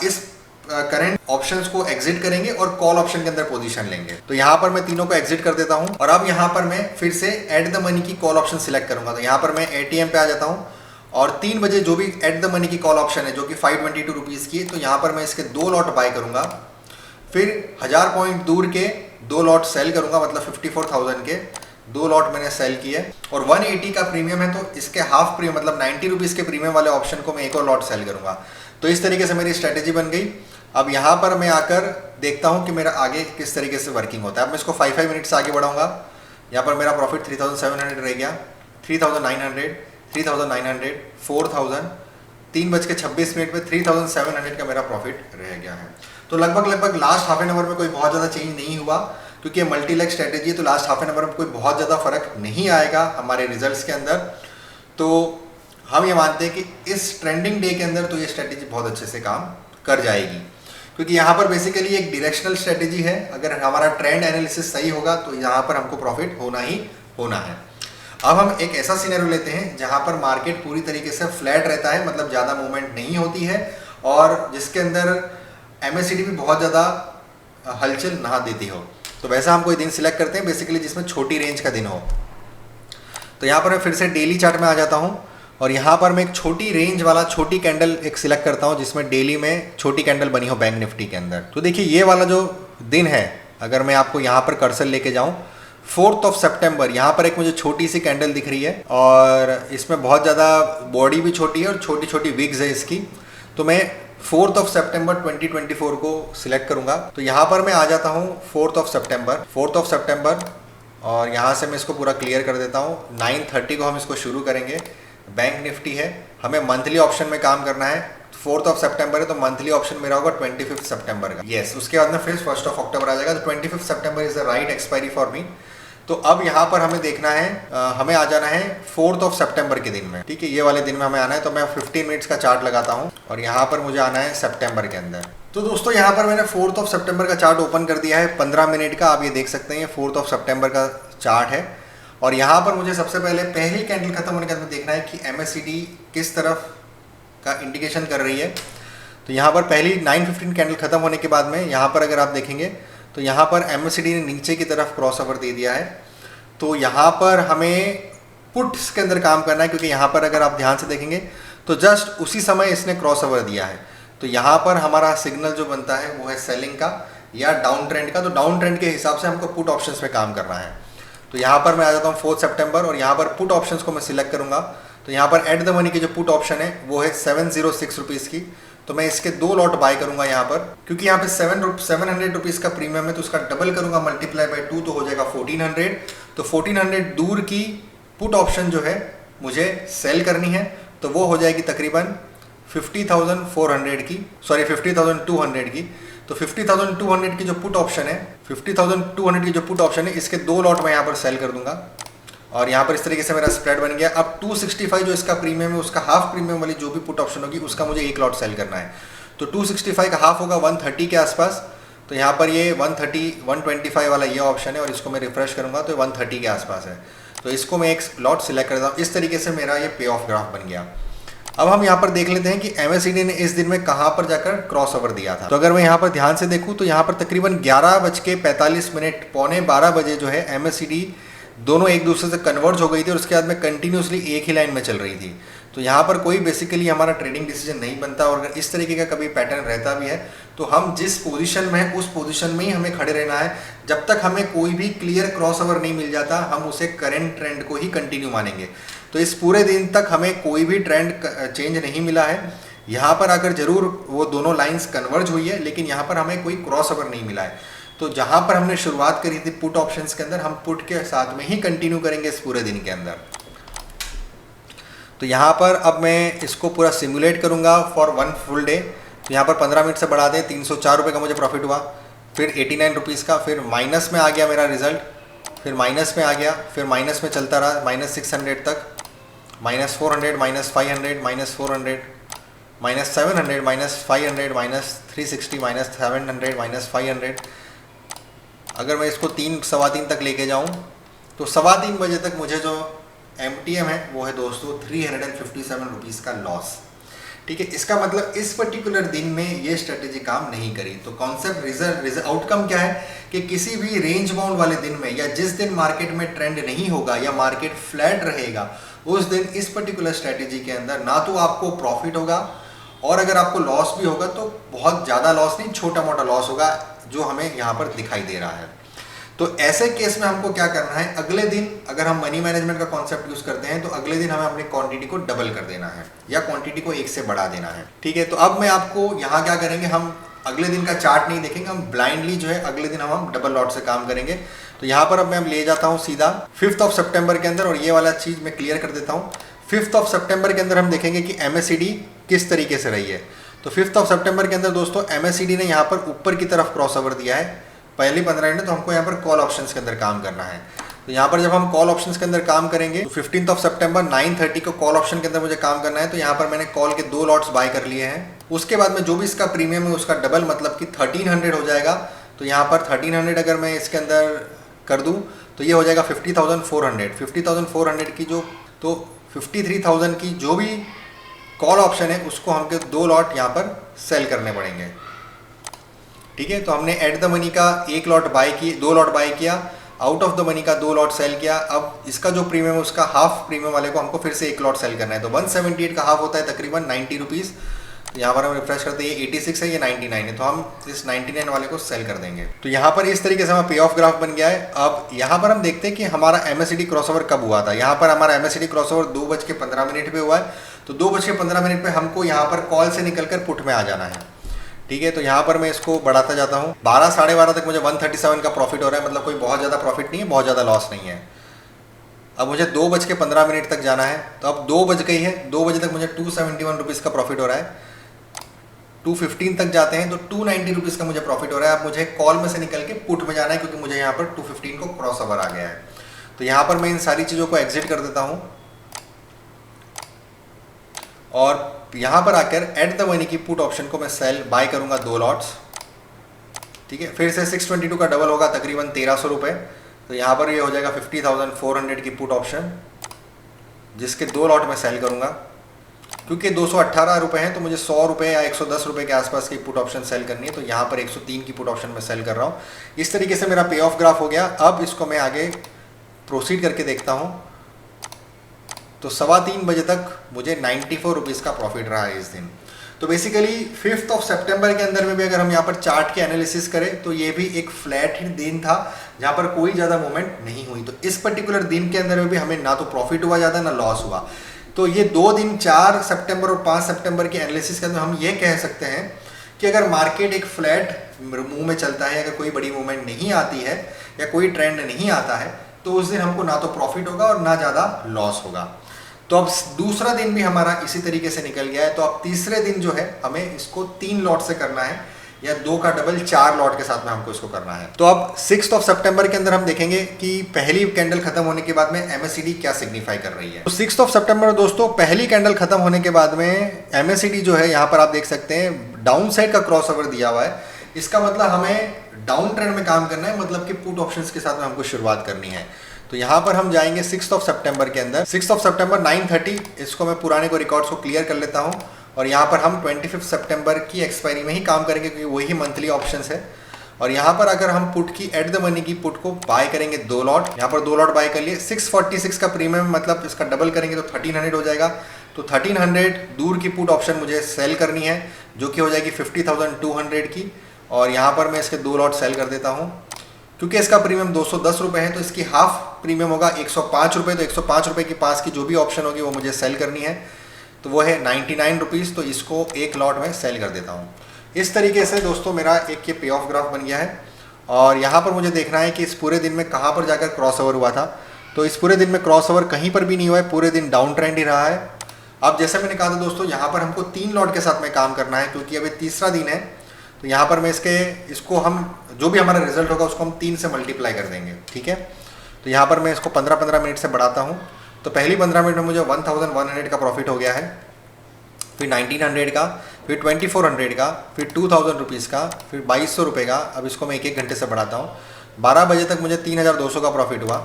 इस करंट ऑप्शंस को एग्जिट करेंगे और कॉल ऑप्शन के अंदर पोजीशन लेंगे। तो यहाँ पर मैं तीनों को एग्जिट कर देता हूँ और अब यहाँ पर मैं फिर से एट द मनी की कॉल ऑप्शन सिलेक्ट करूंगा। तो यहाँ पर मैं ATM पे आ जाता हूँ और 3 बजे जो भी एट द मनी की कॉल ऑप्शन है जो कि 522 रुपीज़ की, तो यहाँ पर मैं इसके 2 लॉट बाय करूंगा, फिर 1000 पॉइंट दूर के 2 लॉट सेल करूंगा, मतलब 54,000 के 2 लॉट मैंने सेल किए और 180 का प्रीमियम है, तो इसके हाफ प्रीमियम मतलब 90 रुपीज़ के प्रीमियम वाले ऑप्शन को मैं एक और लॉट सेल करूँगा। तो इस तरीके से मेरी स्ट्रेटेजी बन गई। अब यहाँ पर मैं आकर देखता हूँ कि मेरा आगे किस तरीके से वर्किंग होता है। अब मैं इसको 5 मिनट्स आगे बढ़ाऊँगा। यहाँ पर मेरा प्रॉफिट 3700 रह गया, 3900, 3900, 4000, 3:26 में 3700 का मेरा प्रॉफिट रह गया है। तो लगभग लास्ट हाफ एन आवर में कोई बहुत ज़्यादा चेंज नहीं हुआ, क्योंकि ये मल्टी लेग स्ट्रेटेजी है, तो लास्ट हाफ एन आवर में कोई बहुत ज़्यादा फर्क नहीं आएगा हमारे रिजल्ट्स के अंदर। तो हम ये मानते हैं कि इस ट्रेंडिंग डे के अंदर तो ये स्ट्रेटेजी बहुत अच्छे से काम कर जाएगी, क्योंकि यहाँ पर बेसिकली एक डायरेक्शनल स्ट्रेटेजी है। अगर हमारा ट्रेंड एनालिसिस सही होगा तो यहाँ पर हमको प्रॉफिट होना ही होना है। अब हम एक ऐसा सिनेरियो लेते हैं जहाँ पर मार्केट पूरी तरीके से फ्लैट रहता है, मतलब ज़्यादा मूवमेंट नहीं होती है, और जिसके अंदर MACD भी बहुत ज़्यादा हलचल ना देती हो। तो वैसा हम कोई दिन सिलेक्ट करते हैं बेसिकली जिसमें छोटी रेंज का दिन हो। तो यहाँ पर मैं फिर से डेली चार्ट में आ जाता हूँ और यहाँ पर मैं एक छोटी रेंज वाला छोटी कैंडल एक सिलेक्ट करता हूँ जिसमें डेली में छोटी कैंडल बनी हो बैंक निफ्टी के अंदर। तो देखिए ये वाला जो दिन है, अगर मैं आपको यहाँ पर कर्सर लेके जाऊँ 4 सितंबर, यहाँ पर एक मुझे छोटी सी कैंडल दिख रही है और इसमें बहुत ज़्यादा बॉडी भी छोटी है और छोटी छोटी विग्स है इसकी। तो मैं 4 सितंबर 2024 को सिलेक्ट करूंगा। तो यहाँ पर मैं आ जाता हूँ 4 सितंबर और यहाँ से मैं इसको पूरा क्लियर कर देता हूँ। 9:30 को हम इसको शुरू करेंगे। बैंक निफ्टी है, हमें मंथली ऑप्शन में काम करना है। 4 सितंबर है तो मंथली ऑप्शन मेरा होगा 25 सितंबर का। यस, उसके बाद में फिर 1 अक्टूबर आ जाएगा। तो 25 सितंबर is the right expiry for me. तो अब यहाँ पर हमें देखना है, हमें आ जाना है 4 सितंबर के दिन में। ठीक है, ये वाले दिन में हमें आना है। तो मैं 15 मिनट्स का चार्ट लगाता हूँ और यहाँ पर मुझे आना है सितंबर के अंदर। तो दोस्तों यहाँ पर मैंने 4 सितंबर का चार्ट ओपन कर दिया है 15 मिनट का। आप ये देख सकते हैं 4 सितंबर का चार्ट है और यहाँ पर मुझे सबसे पहले पहली कैंडल खत्म होने के बाद देखना है कि MACD किस तरफ का इंडिकेशन कर रही है। तो यहाँ पर पहली 9:15 कैंडल खत्म होने के बाद में यहाँ पर अगर आप देखेंगे तो यहाँ पर MACD ने नीचे की तरफ क्रॉस ओवर दे दिया है। तो यहाँ पर हमें पुट्स के अंदर काम करना है, क्योंकि यहाँ पर अगर आप ध्यान से देखेंगे तो जस्ट उसी समय इसने क्रॉस ओवर दिया है। तो यहाँ पर हमारा सिग्नल जो बनता है वो है सेलिंग का या डाउन ट्रेंड का। तो डाउन ट्रेंड के हिसाब से हमको पुट ऑप्शंस में काम करना है। तो यहाँ पर मैं आ जाता हूँ 4 सितंबर और यहाँ पर पुट ऑप्शंस को मैं सिलेक्ट करूँगा। तो यहाँ पर एट द मनी की जो पुट ऑप्शन है वो है 706 रुपीज़ की। तो मैं इसके 2 लॉट बाय करूँगा यहाँ पर, क्योंकि यहाँ पे 700 रुपीज़ का प्रीमियम है। तो उसका डबल करूँगा, मल्टीप्लाई बाय 2 तो हो जाएगा 1400। तो 1400 दूर की पुट ऑप्शन जो है मुझे सेल करनी है, तो वो हो जाएगी तकरीबन 50,400 की, सॉरी 50,200 की। तो 50,200 की जो पुट ऑप्शन है, 50,200 की जो पुट ऑप्शन है, इसके 2 लॉट मैं यहाँ पर सेल कर दूंगा और यहाँ पर इस तरीके से मेरा स्प्रेड बन गया। अब 265 जो इसका प्रीमियम है, उसका हाफ प्रीमियम वाली जो भी पुट ऑप्शन होगी उसका मुझे 1 लॉट सेल करना है। तो 265 का हाफ होगा 130 के आसपास। तो यहाँ पर ये 125 वाला ये ऑप्शन है और इसको मैं रिफ्रेश करूँगा तो 130 के आसपास है। तो इसको मैं 1 लॉट सिलेक्ट करता हूँ। इस तरीके से मेरा ये पे ऑफ ग्राफ बन गया। अब हम यहाँ पर देख लेते हैं कि MACD ने इस दिन में कहाँ पर जाकर क्रॉस ओवर दिया था। तो अगर मैं यहाँ पर ध्यान से देखूँ तो यहाँ पर तकरीबन 11:45 पौने 12 बजे जो है MACD दोनों एक दूसरे से कन्वर्ज हो गई थी और उसके बाद में कंटिन्यूसली एक ही लाइन में चल रही थी। तो यहाँ पर कोई बेसिकली हमारा ट्रेडिंग डिसीजन नहीं बनता और अगर इस तरीके का कभी पैटर्न रहता भी है तो हम जिस पोजीशन में हैं उस पोजीशन में ही हमें खड़े रहना है। जब तक हमें कोई भी क्लियर क्रॉस ओवर नहीं मिल जाता हम उसे करेंट ट्रेंड को ही कंटिन्यू मानेंगे। तो इस पूरे दिन तक हमें कोई भी ट्रेंड चेंज नहीं मिला है। यहाँ पर आकर जरूर वो दोनों लाइंस कन्वर्ज हुई है, लेकिन यहाँ पर हमें कोई क्रॉस ओवर नहीं मिला है। तो जहाँ पर हमने शुरुआत करी थी पुट ऑप्शंस के अंदर, हम पुट के साथ में ही कंटिन्यू करेंगे इस पूरे दिन के अंदर। तो यहाँ पर अब मैं इसको पूरा सिमुलेट करूँगा फॉर 1 फुल डे। तो यहाँ पर 15 मिनट से बढ़ा दें, 304 रुपये का मुझे प्रॉफिट हुआ, फिर 89 रुपीज़ का, फिर माइनस में आ गया मेरा रिजल्ट, फिर माइनस में आ गया, फिर माइनस में चलता रहा -600 तक, -400, -500, -400, -700, -500, -360, -700, -500। अगर मैं इसको 3 तक लेके जाऊँ तो 3:15 बजे तक मुझे जो MTM है वो है दोस्तों 357 रुपीज़ का लॉस। ठीक है, इसका मतलब इस पर्टिकुलर दिन में ये स्ट्रेटेजी काम नहीं करी। तो कॉन्सेप्ट रिजल्ट आउटकम क्या है कि किसी भी रेंज बाउंड वाले दिन में या जिस दिन मार्केट में ट्रेंड नहीं होगा या मार्केट फ्लैट रहेगा उस दिन इस पर्टिकुलर स्ट्रेटेजी के अंदर ना तो आपको प्रॉफिट होगा और अगर आपको लॉस भी होगा तो बहुत ज़्यादा लॉस नहीं, छोटा मोटा लॉस होगा जो हमें यहाँ पर दिखाई दे रहा है। तो ऐसे केस में हमको क्या करना है, अगले दिन अगर हम मनी मैनेजमेंट का कॉन्सेप्ट यूज करते हैं तो अगले दिन हमें अपनी क्वांटिटी को डबल कर देना है या क्वांटिटी को 1 से बढ़ा देना है। ठीक है, तो अब मैं आपको यहाँ क्या करेंगे, हम अगले दिन का चार्ट नहीं देखेंगे, हम ब्लाइंडली जो है अगले दिन हम डबल लॉट से काम करेंगे। तो यहाँ पर अब मैं ले जाता हूँ सीधा 5th ऑफ सितंबर के अंदर, और ये वाला चीज मैं क्लियर कर देता हूँ। 5th ऑफ सितंबर के अंदर हम देखेंगे कि MACD किस तरीके से रही है। तो 5th ऑफ सितंबर के अंदर दोस्तों MACD ने यहाँ पर ऊपर की तरफ क्रॉसओवर दिया है पहली 15 मिनट, तो हमको यहाँ पर कॉल ऑप्शंस के अंदर काम करना है। तो यहाँ पर जब हम कॉल ऑप्शंस के अंदर काम करेंगे तो 15th ऑफ सितंबर 9:30 को कॉल ऑप्शन के अंदर मुझे काम करना है। तो यहाँ पर मैंने कॉल के 2 लॉट्स बाय कर लिए हैं। उसके बाद में जो भी इसका प्रीमियम है उसका डबल मतलब कि 1300 हो जाएगा। तो यहाँ पर 1300 अगर मैं इसके अंदर कर दूँ तो ये हो जाएगा 50,400 की जो, तो 53,000 की जो भी कॉल ऑप्शन है उसको हमको 2 लॉट यहाँ पर सेल करने पड़ेंगे। ठीक है, तो हमने एट द मनी का 1 लॉट बाय किया, 2 लॉट बाय किया, आउट ऑफ द मनी का 2 लॉट सेल किया। अब इसका जो प्रीमियम है उसका हाफ प्रीमियम वाले को हमको फिर से 1 लॉट सेल करना है। तो 178 का हाफ होता है तकरीबन 90 रुपीज़। यहाँ पर हम रिफ्रेश करते हैं, ये 86 है, ये 99 है, तो हम इस 99 वाले को सेल कर देंगे। तो यहाँ पर इस तरीके से हमारा पे ऑफ ग्राफ बन गया है। अब यहाँ पर हम देखते हैं कि हमारा MACD क्रॉसओवर कब हुआ था। यहाँ पर हमारा MACD क्रॉसओवर 2:15 पे हुआ है। तो 2:15 पे हमको यहाँ पर कॉल से निकलकर पुट में आ जाना है। ठीक है, तो यहाँ पर मैं इसको बढ़ाता जाता हूँ। 12 साढ़े 12 तक मुझे 137 का प्रॉफिट हो रहा है, मतलब कोई बहुत ज़्यादा प्रॉफिट नहीं है, बहुत ज़्यादा लॉस नहीं है। अब मुझे 2:15 तक जाना है। तो अब 2 बज गई है, 2 बजे तक मुझे 271 रुपीज़ का प्रॉफिट हो रहा है। 2:15 तक जाते हैं तो 290 रुपीज़ का मुझे प्रॉफिट हो रहा है। अब मुझे कॉल में से निकल के पुट में जाना है क्योंकि मुझे यहाँ पर 2:15 को क्रॉस ओवर आ गया है। तो यहाँ पर मैं इन सारी चीज़ों को एग्जिट कर देता हूँ और यहाँ पर आकर एट द मनी की पुट ऑप्शन को मैं सेल बाय करूँगा 2 लॉट्स। ठीक है, फिर से 622 का डबल होगा तकरीबन 1300 रुपये। तो यहाँ पर ये हो जाएगा 50,400 की पुट ऑप्शन, जिसके 2 लॉट में सेल करूँगा। क्योंकि 218 रुपये हैं तो मुझे 100 रुपये या 110 रुपये के आसपास की पुट ऑप्शन सेल करनी है। तो यहाँ पर 103 की पुट ऑप्शन में सेल कर रहा हूँ। इस तरीके से मेरा पे ऑफ ग्राफ हो गया। अब इसको मैं आगे प्रोसीड करके देखता हूँ। तो 3:15 बजे तक मुझे 94 रुपीज़ का प्रॉफिट रहा है इस दिन। तो बेसिकली 5th ऑफ सितंबर के अंदर में भी अगर हम यहाँ पर चार्ट के एनालिसिस करें तो ये भी एक फ्लैट दिन था जहाँ पर कोई ज़्यादा मूवमेंट नहीं हुई। तो इस पर्टिकुलर दिन के अंदर में भी हमें ना तो प्रॉफिट हुआ ज़्यादा ना लॉस हुआ। तो ये 2 दिन 4 सितंबर और 5 सितंबर के एनालिसिस के अंदर हम ये कह सकते हैं कि अगर मार्केट एक फ्लैट मुंह में चलता है, अगर कोई बड़ी मूवमेंट नहीं आती है या कोई ट्रेंड नहीं आता है तो उस दिन हमको ना तो प्रॉफिट होगा और ना ज़्यादा लॉस होगा। तो अब दूसरा दिन भी हमारा इसी तरीके से निकल गया है। तो अब तीसरे दिन जो है हमें इसको 3 लॉट से करना है या 2 का डबल 4 लॉट के साथ में हमको इसको करना है। तो अब 6th ऑफ सितंबर के अंदर हम देखेंगे कि पहली कैंडल खत्म होने के बाद में MACD क्या सिग्निफाई कर रही है। तो 6th ऑफ सितंबर दोस्तों पहली कैंडल खत्म होने के बाद में MACD जो है यहाँ पर आप देख सकते हैं डाउन साइड का क्रॉस ओवर दिया हुआ है। इसका मतलब हमें डाउन ट्रेंड में काम करना है, मतलब कि पुट ऑप्शंस के साथ में हमको शुरुआत करनी है। तो यहाँ पर हम जाएंगे 6th ऑफ सितंबर के अंदर। 6th ऑफ सितंबर 9:30, इसको मैं पुराने को रिकॉर्ड्स को क्लियर कर लेता हूँ और यहाँ पर हम 25 सितंबर की एक्सपायरी में ही काम करेंगे क्योंकि वही मंथली ऑप्शंस है। और यहाँ पर अगर हम पुट की एट द मनी की पुट को बाय करेंगे 2 लॉट, यहाँ पर 2 लॉट बाय कर लिए। 646 का प्रीमियम मतलब इसका डबल करेंगे तो 1300 हो जाएगा। तो 1300 दूर की पुट ऑप्शन मुझे सेल करनी है जो कि हो जाएगी 50,200 की। और यहाँ पर मैं इसके 2 लॉट सेल कर देता हूँ। क्योंकि इसका प्रीमियम 210 रुपये है तो इसकी हाफ प्रीमियम होगा 105 रुपये। तो 105 रुपये के पास की जो भी ऑप्शन होगी वो मुझे सेल करनी है, तो वो है 99 रुपीज़। तो इसको 1 लॉट में सेल कर देता हूँ। इस तरीके से दोस्तों मेरा एक ये पे ऑफ ग्राफ बन गया है। और यहाँ पर मुझे देखना है कि इस पूरे दिन में कहाँ पर जाकर क्रॉस ओवर हुआ था। तो इस पूरे दिन में क्रॉस ओवर कहीं पर भी नहीं हुआ है, पूरे दिन डाउन ट्रेंड ही रहा है। अब जैसे मैंने कहा था दोस्तों, यहाँ पर हमको 3 लॉट के साथ में काम करना है क्योंकि अभी तीसरा दिन है। तो यहाँ पर मैं इसको हम जो भी हमारा रिजल्ट होगा उसको हम 3 से मल्टीप्लाई कर देंगे। ठीक है, तो यहाँ पर मैं इसको 15-15 मिनट से बढ़ाता हूँ। तो पहली 15 मिनट में मुझे 1100 का प्रॉफिट हो गया है, फिर 1900 का, फिर 2400 का, फिर 2000 रुपीज़ का, फिर 2200 रुपये का। अब इसको मैं 1-1 घंटे से बढ़ाता हूँ। 12 बजे तक मुझे 3200 का प्रॉफिट हुआ।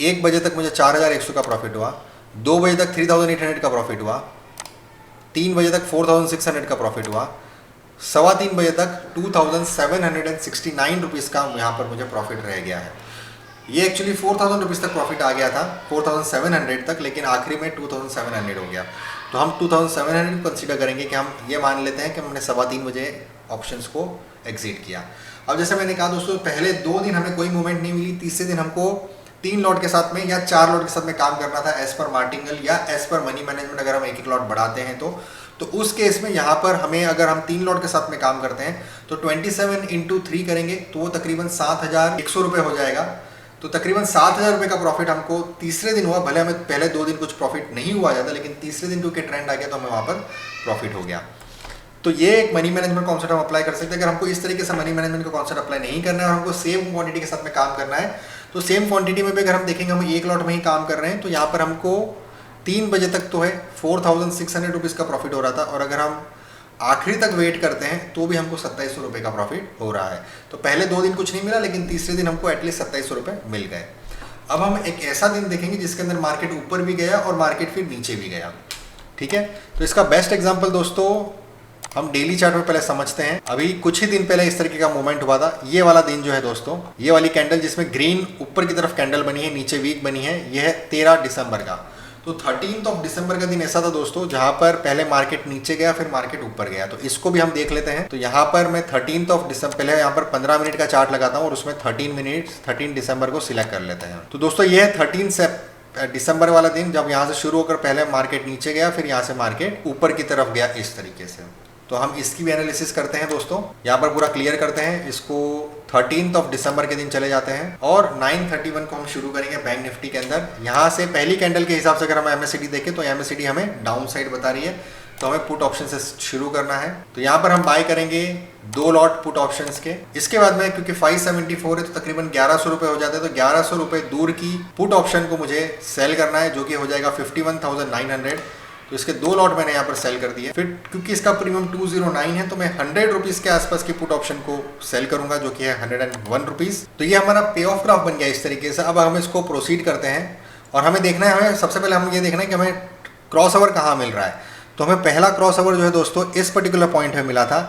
1 बजे तक मुझे 4100 का प्रॉफिट हुआ। 2 बजे तक 3800 का प्रॉफिट हुआ। 3 बजे तक 4600 का प्रॉफिट हुआ। 3:15 बजे तक 2769 रुपीज़ का यहाँ पर मुझे प्रॉफिट रह गया है। ये एक्चुअली 4000 रुपीज़ तक प्रॉफिट आ गया था, 4700 तक, लेकिन आखिरी में 2700 हो गया। तो हम 2700 को कंसीडर करेंगे कि हम ये मान लेते हैं कि हमने 3:15 बजे ऑप्शंस को एग्जिट किया। अब जैसे मैंने कहा दोस्तों, पहले 2 दिन हमें कोई मूवमेंट नहीं मिली, तीसरे दिन हमको 3 लॉट के साथ में या 4 लॉट के साथ में काम करना था एज पर मार्टिंगल या एज पर मनी मैनेजमेंट। अगर हम एक लॉट बढ़ाते हैं तो उस केस में यहाँ पर हमें, अगर हम 3 लॉट के साथ में काम करते हैं तो 27 × 3 करेंगे तो वो तकरीबन 7,100 रुपये हो जाएगा। तो तकरीबन 7,000 रुपये का प्रॉफिट हमको तीसरे दिन हुआ। भले हमें पहले 2 दिन कुछ प्रॉफिट नहीं हुआ जाता, लेकिन तीसरे दिन क्योंकि ट्रेंड आ गया तो हमें वहाँ पर प्रॉफिट हो गया। तो ये एक मनी मैनेजमेंट कॉन्सेप्ट हम अप्लाई कर सकते हैं। अगर हमको इस तरीके से मनी मैनेजमेंट का कॉन्सेप्ट अप्लाई नहीं करना है और हमको सेम क्वांटिटी के साथ में काम करना है, तो सेम क्वांटिटी में भी अगर हम देखेंगे हम एक लॉट में ही काम कर रहे हैं, तो यहाँ पर हमको 3 बजे तक तो है 4,600 रुपीज़ का प्रॉफिट हो रहा था, और अगर हम आखिरी तक वेट करते हैं तो भी हमको 2700 रुपये का प्रॉफिट हो रहा है। तो पहले 2 दिन कुछ नहीं मिला, लेकिन तीसरे दिन हमको एटलीस्ट 2700 रुपये मिल गए। अब हम एक ऐसा दिन देखेंगे जिसके अंदर मार्केट ऊपर भी गया और मार्केट फिर नीचे भी गया। ठीक है, तो इसका बेस्ट एग्जांपल दोस्तों हम डेली चार्ट में पहले समझते हैं। अभी कुछ ही दिन पहले इस तरीके का मूवमेंट हुआ था। ये वाला दिन जो है दोस्तों, ये वाली कैंडल जिसमें ग्रीन ऊपर की तरफ कैंडल बनी है, नीचे वीक बनी है, यह है 13 दिसंबर का। तो 13 दिसंबर का दिन ऐसा था दोस्तों जहां पर पहले मार्केट नीचे गया फिर मार्केट ऊपर गया। तो इसको भी हम देख लेते हैं। तो यहाँ पर मैं 13 दिसंबर, पहले यहाँ पर 15 मिनट का चार्ट लगाता हूँ और उसमें 13 दिसंबर को सिलेक्ट कर लेते हैं। तो दोस्तों ये है 13 दिसंबर वाला दिन, जब यहाँ से शुरू होकर पहले मार्केट नीचे गया फिर यहाँ से मार्केट ऊपर की तरफ गया इस तरीके से। तो हम इसकी भी एनालिसिस करते हैं दोस्तों, यहाँ पर पूरा क्लियर करते हैं इसको। 13 दिसंबर के दिन चले जाते हैं और 9:31 को हम शुरू करेंगे बैंक निफ्टी के अंदर। यहाँ से पहली कैंडल के हिसाब से अगर हम MACD देखें तो MACD हमें डाउन साइड बता रही है, तो हमें पुट ऑप्शन से शुरू करना है। तो यहाँ पर हम बाय करेंगे 2 लॉट पुट ऑप्शंस के। इसके बाद में क्योंकि 574 है तो तकरीबन 1100 रुपये हो जाते हैं, तो 1100 रुपये दूर की पुट ऑप्शन को मुझे सेल करना है, जो कि हो जाएगा 51,900। तो इसके 2 लॉट मैंने यहाँ पर सेल कर दिए। फिर क्योंकि इसका प्रीमियम 209 है तो मैं 100 रुपीज़ के आसपास की पुट ऑप्शन को सेल करूंगा, जो कि है 101 रुपीज़। तो ये हमारा पे ऑफ ग्राफ बन गया इस तरीके से। अब हम इसको प्रोसीड करते हैं और हमें देखना है, हमें सबसे पहले हम ये देखना है कि हमें क्रॉस ओवर कहाँ मिल रहा है। तो हमें पहला क्रॉस ओवर जो है दोस्तों इस पर्टिकुलर पॉइंट में मिला था।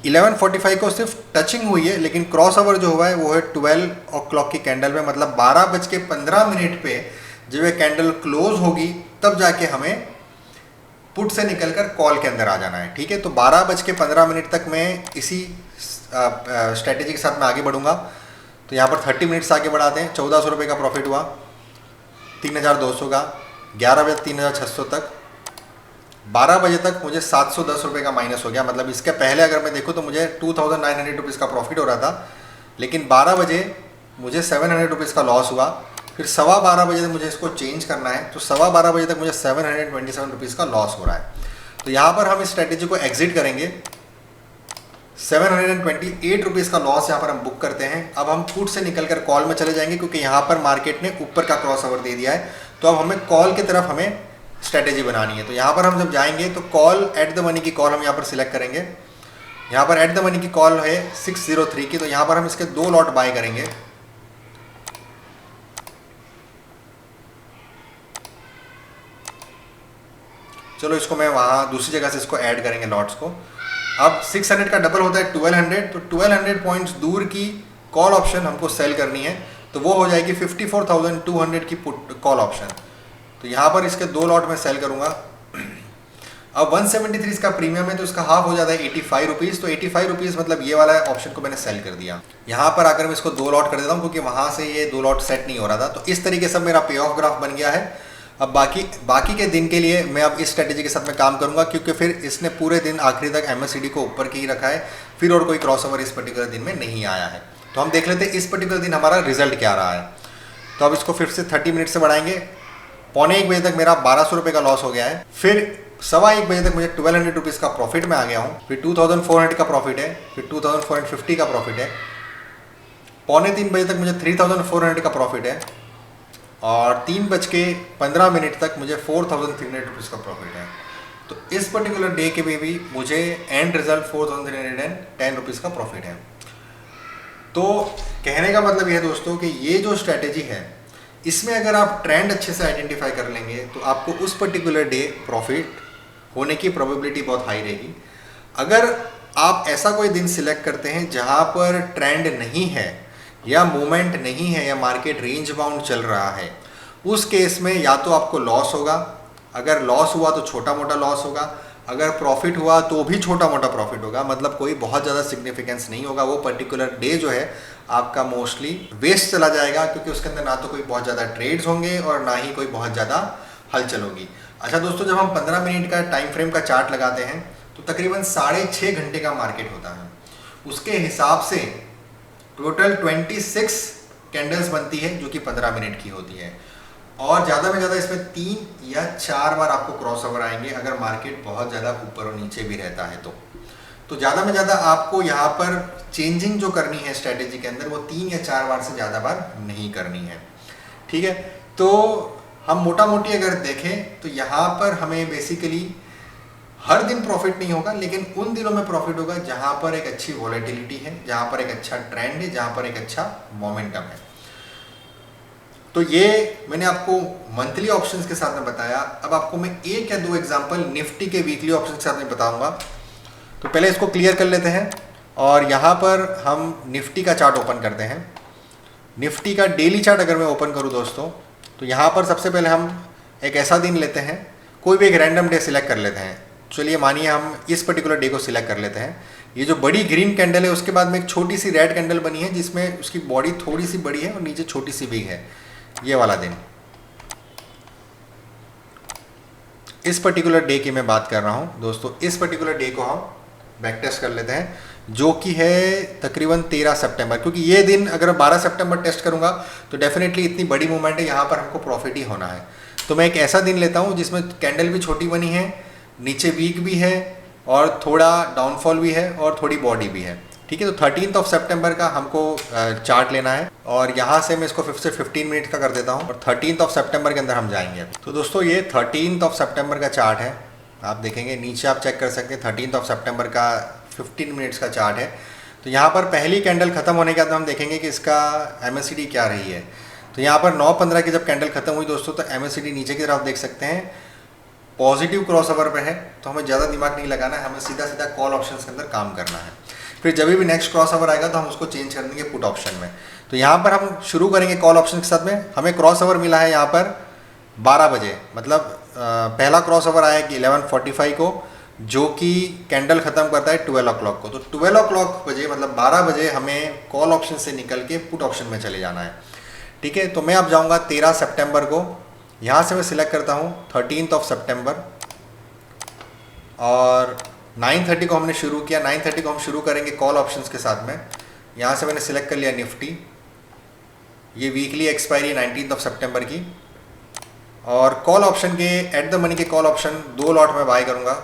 11:45 को सिर्फ टचिंग हुई है, लेकिन क्रॉस ओवर जो हुआ है वो है 12 o'clock की कैंडल में, मतलब 12:15 पे जब ये कैंडल क्लोज होगी तब जाके हमें पुट से निकलकर कॉल के अंदर आ जाना है। ठीक है, तो 12:15 तक मैं इसी स्ट्रेटेजी के साथ में आगे बढ़ूंगा। तो यहाँ पर 30 मिनट्स आगे बढ़ाते हैं। 1400 रुपये का प्रॉफिट हुआ, 3200 का, 11 बजे 3600 तक, 12 बजे तक मुझे 710 रुपये का माइनस हो गया। मतलब इसके पहले अगर मैं देखूँ तो मुझे 2900 रुपीज़ का प्रॉफिट हो रहा था, लेकिन 12 बजे मुझे 700 रुपीज़ का लॉस हुआ। फिर 12:15 बजे तक मुझे इसको चेंज करना है, तो 12:15 बजे तक मुझे 727 रुपीज़ का लॉस हो रहा है। तो यहाँ पर हम इस स्ट्रेटेजी को एग्जिट करेंगे। 728 रुपीज़ का लॉस यहाँ पर हम बुक करते हैं। अब हम पुट से निकलकर कॉल में चले जाएंगे, क्योंकि यहाँ पर मार्केट ने ऊपर का क्रॉस ओवर दे दिया है। तो अब हमें कॉल की तरफ हमें स्ट्रेटेजी बनानी है। तो यहाँ पर हम जब जाएंगे तो कॉल एट द मनी की कॉल हम यहाँ पर सिलेक्ट करेंगे। यहाँ पर एट द मनी की कॉल है 603 की, तो यहाँ पर हम इसके 2 लॉट बाय करेंगे। चलो इसको मैं वहाँ दूसरी जगह से इसको ऐड करेंगे लॉट्स को। अब 600 का डबल होता है 1200, तो 1200 पॉइंट्स दूर की कॉल ऑप्शन हमको सेल करनी है, तो वो हो जाएगी 54,200 की पुट कॉल ऑप्शन। तो यहाँ पर इसके 2 लॉट में सेल करूँगा। अब 173 इसका प्रीमियम है, तो इसका हाफ हो जाता है 85 रुपीज़। तो 85 रुपीज़ मतलब ये वाला ऑप्शन को मैंने सेल कर दिया। यहाँ पर आकर मैं इसको 2 लॉट कर देता हूँ, क्योंकि वहाँ से ये 2 लॉट सेट नहीं हो रहा था। तो इस तरीके से मेरा पे ऑफ ग्राफ बन गया है। अब बाकी के दिन के लिए मैं अब इस स्ट्रेटेजी के साथ में काम करूंगा, क्योंकि फिर इसने पूरे दिन आखिरी तक MACD को ऊपर की ही रखा है, फिर और कोई क्रॉसओवर इस पर्टिकुलर दिन में नहीं आया है। तो हम देख लेते हैं इस पर्टिकुलर दिन हमारा रिजल्ट क्या रहा है। तो अब इसको फिर से 30 मिनट से बढ़ाएंगे। 12:45 बजे तक मेरा 1200 रुपये का लॉस हो गया है। फिर 1:15 बजे तक मुझे 1200 रुपीज़ का प्रॉफिट में आ गया हूँ। फिर 2400 का प्रॉफिट है, फिर 2450 का प्रॉफिट है। 2:45 बजे तक मुझे 3400 का प्रॉफिट है, और 3:15 तक मुझे 4300 रुपीज़ का प्रॉफिट है। तो इस पर्टिकुलर डे के भी मुझे एंड रिजल्ट 4310 रुपीज़ का प्रॉफिट है। तो कहने का मतलब यह है दोस्तों कि ये जो स्ट्रैटेजी है, इसमें अगर आप ट्रेंड अच्छे से आइडेंटिफाई कर लेंगे तो आपको उस पर्टिकुलर डे प्रॉफिट होने की प्रोबेबिलिटी बहुत हाई रहेगी। अगर आप ऐसा कोई दिन सिलेक्ट करते हैं जहाँ पर ट्रेंड नहीं है या मूवमेंट नहीं है या मार्केट रेंज बाउंड चल रहा है, उस केस में या तो आपको लॉस होगा, अगर लॉस हुआ तो छोटा मोटा लॉस होगा, अगर प्रॉफिट हुआ तो भी छोटा मोटा प्रॉफिट होगा, मतलब कोई बहुत ज़्यादा सिग्निफिकेंस नहीं होगा। वो पर्टिकुलर डे जो है आपका मोस्टली वेस्ट चला जाएगा, क्योंकि उसके अंदर ना तो कोई बहुत ज़्यादा ट्रेड्स होंगे और ना ही कोई बहुत ज़्यादा हलचल होगी। अच्छा दोस्तों, जब हम 15 मिनट का टाइम फ्रेम का चार्ट लगाते हैं तो तकरीबन 6.5 घंटे का मार्केट होता है। उसके हिसाब से टोटल 26 कैंडल्स बनती है जो कि 15 मिनट की होती है, और ज़्यादा में ज़्यादा इसमें 3 या 4 बार आपको क्रॉस ओवर आएंगे अगर मार्केट बहुत ज़्यादा ऊपर और नीचे भी रहता है तो ज़्यादा में ज़्यादा आपको यहाँ पर चेंजिंग जो करनी है स्ट्रैटेजी के अंदर वो 3 या 4 बार से ज़्यादा बार नहीं करनी है। ठीक है, तो हम मोटा मोटी अगर देखें तो यहाँ पर हमें बेसिकली हर दिन प्रॉफिट नहीं होगा, लेकिन उन दिनों में प्रॉफिट होगा जहाँ पर एक अच्छी वॉलेटिलिटी है, जहाँ पर एक अच्छा ट्रेंड है, जहाँ पर एक अच्छा मोमेंटम है। तो ये मैंने आपको मंथली ऑप्शंस के साथ में बताया। अब आपको मैं 1 या 2 एग्जांपल निफ्टी के वीकली ऑप्शन के साथ में बताऊंगा। तो पहले इसको क्लियर कर लेते हैं और यहाँ पर हम निफ्टी का चार्ट ओपन करते हैं। निफ्टी का डेली चार्ट अगर मैं ओपन करूँ दोस्तों, तो यहाँ पर सबसे पहले हम एक ऐसा दिन लेते हैं, कोई भी एक रैंडम डे सिलेक्ट कर लेते हैं। चलिए मानिए हम इस पर्टिकुलर डे को सिलेक्ट कर लेते हैं। ये जो बड़ी ग्रीन कैंडल है उसके बाद में एक छोटी सी रेड कैंडल बनी है जिसमें उसकी बॉडी थोड़ी सी बड़ी है और नीचे छोटी सी भी है, ये वाला दिन। इस पर्टिकुलर डे की मैं बात कर रहा हूं दोस्तों। इस पर्टिकुलर डे को हम बैक टेस्ट कर लेते हैं, जो कि है तकरीबन 13 सितंबर, क्योंकि ये दिन अगर 12 सितंबर टेस्ट करूंगा तो डेफिनेटली इतनी बड़ी मूवमेंट है, यहाँ पर हमको प्रॉफिट ही होना है। तो मैं एक ऐसा दिन लेता हूँ जिसमें कैंडल भी छोटी बनी है, नीचे वीक भी है और थोड़ा डाउनफॉल भी है और थोड़ी बॉडी भी है। ठीक है, तो 13 सितंबर का हमको चार्ट लेना है और यहाँ से मैं इसको 15 मिनट का कर देता हूँ और 13 सितंबर के अंदर हम जाएंगे। तो दोस्तों ये 13 सितंबर का चार्ट है, आप देखेंगे नीचे आप चेक कर सकते हैं 13 सितंबर का 15 मिनट्स का चार्ट है। तो यहाँ पर पहली कैंडल खत्म होने के बाद हम देखेंगे कि इसका MACD क्या रही है। तो यहाँ पर 9:15 की जब कैंडल खत्म हुई दोस्तों, तो MACD नीचे की तरफ देख सकते हैं पॉजिटिव क्रॉसओवर पे है। तो हमें ज़्यादा दिमाग नहीं लगाना है, हमें सीधा सीधा कॉल ऑप्शंस के अंदर काम करना है। फिर जब भी नेक्स्ट क्रॉसओवर आएगा तो हम उसको चेंज कर देंगे पुट ऑप्शन में। तो यहाँ पर हम शुरू करेंगे कॉल ऑप्शन के साथ में। हमें क्रॉसओवर मिला है यहाँ पर 12 बजे, मतलब पहला क्रॉसओवर आया कि 11:45 को, जो कि कैंडल खत्म करता है 12 o'clock को। तो 12 o'clock बजे मतलब 12 बजे हमें कॉल ऑप्शन से निकल के पुट ऑप्शन में चले जाना है। ठीक है, तो मैं अब जाऊँगा 13 सितंबर को। यहाँ से मैं सिलेक्ट करता हूँ 13 सितंबर और 9:30 को हमने शुरू किया। 9:30 को हम शुरू करेंगे कॉल ऑप्शंस के साथ में। यहाँ से मैंने सिलेक्ट कर लिया निफ्टी, ये वीकली एक्सपायरी 19 सितंबर की, और कॉल ऑप्शन के एट द मनी के कॉल ऑप्शन 2 लॉट में बाय करूँगा।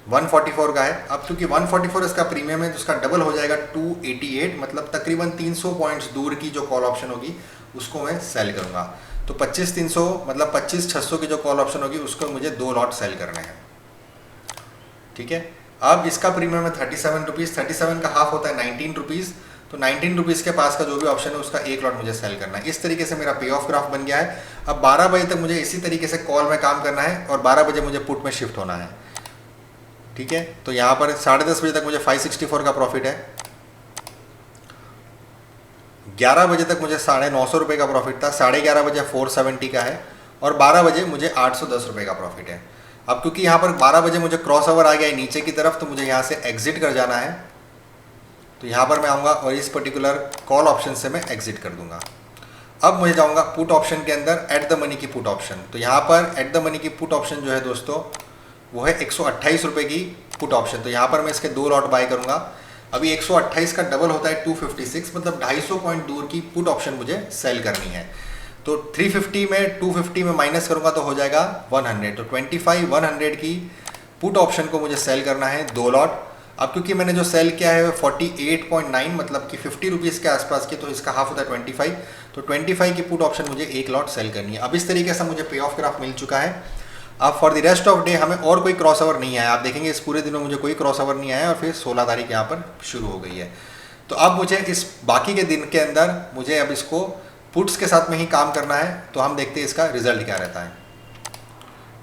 144 का है, अब क्योंकि 144 इसका प्रीमियम है तो उसका डबल हो जाएगा 288, मतलब तकरीबन 300 पॉइंट्स दूर की जो कॉल ऑप्शन होगी उसको मैं सेल करूँगा। तो 25,300 मतलब 25,600 की जो कॉल ऑप्शन होगी उसको मुझे 2 लॉट सेल करने हैं। ठीक है, अब इसका प्रीमियम है 37 रुपीज़, 37 का हाफ होता है 19 रुपीज़। तो 19 रुपीज़ के पास का जो भी ऑप्शन है उसका 1 लॉट मुझे सेल करना है। इस तरीके से मेरा पे ऑफ ग्राफ बन गया है। अब 12 बजे तक मुझे इसी तरीके से कॉल में काम करना है और 12 बजे मुझे पुट में शिफ्ट होना है। ठीक है, तो यहाँ पर 10:30 बजे तक मुझे 564 का प्रॉफिट है, 11 बजे तक मुझे 950 रुपये का प्रॉफिट था, 11:30 बजे 470 का है और 12 बजे मुझे 810 रुपये का प्रॉफिट है। अब क्योंकि यहाँ पर 12 बजे मुझे क्रॉस ओवर आ गया है नीचे की तरफ, तो मुझे यहाँ से एग्जिट कर जाना है। तो यहाँ पर मैं आऊँगा और इस पर्टिकुलर कॉल ऑप्शन से मैं एग्जिट कर दूंगा। अब मुझे जाऊँगा पुट ऑप्शन के अंदर, एट द मनी की पुट ऑप्शन। तो यहाँ पर एट द मनी की पुट ऑप्शन जो है दोस्तों वो है 128 रुपये की पुट ऑप्शन। तो यहाँ पर मैं इसके 2 लॉट बाय करूँगा। अभी 128 का डबल होता है 256, मतलब 250 पॉइंट दूर की पुट ऑप्शन मुझे सेल करनी है। तो 350 में 250 में माइनस करूँगा तो हो जाएगा 100। तो 25,100 की पुट ऑप्शन को मुझे सेल करना है 2 लॉट। अब क्योंकि मैंने जो सेल किया है 48.9 मतलब कि 50 रुपीज़ के आसपास की, तो इसका हाफ होता है 25। तो 25 की पुट ऑप्शन मुझे 1 लॉट सेल करनी है। अब इस तरीके से मुझे पे ऑफ ग्राफ मिल चुका है। अब for the rest of day हमें और कोई क्रॉसओवर नहीं आया। आप देखेंगे इस पूरे दिन में मुझे कोई क्रॉसओवर नहीं आया और फिर 16 तारीख यहाँ पर शुरू हो गई है। तो अब मुझे इस बाकी के दिन के अंदर मुझे अब इसको पुट्स के साथ में ही काम करना है। तो हम देखते हैं इसका रिजल्ट क्या रहता है।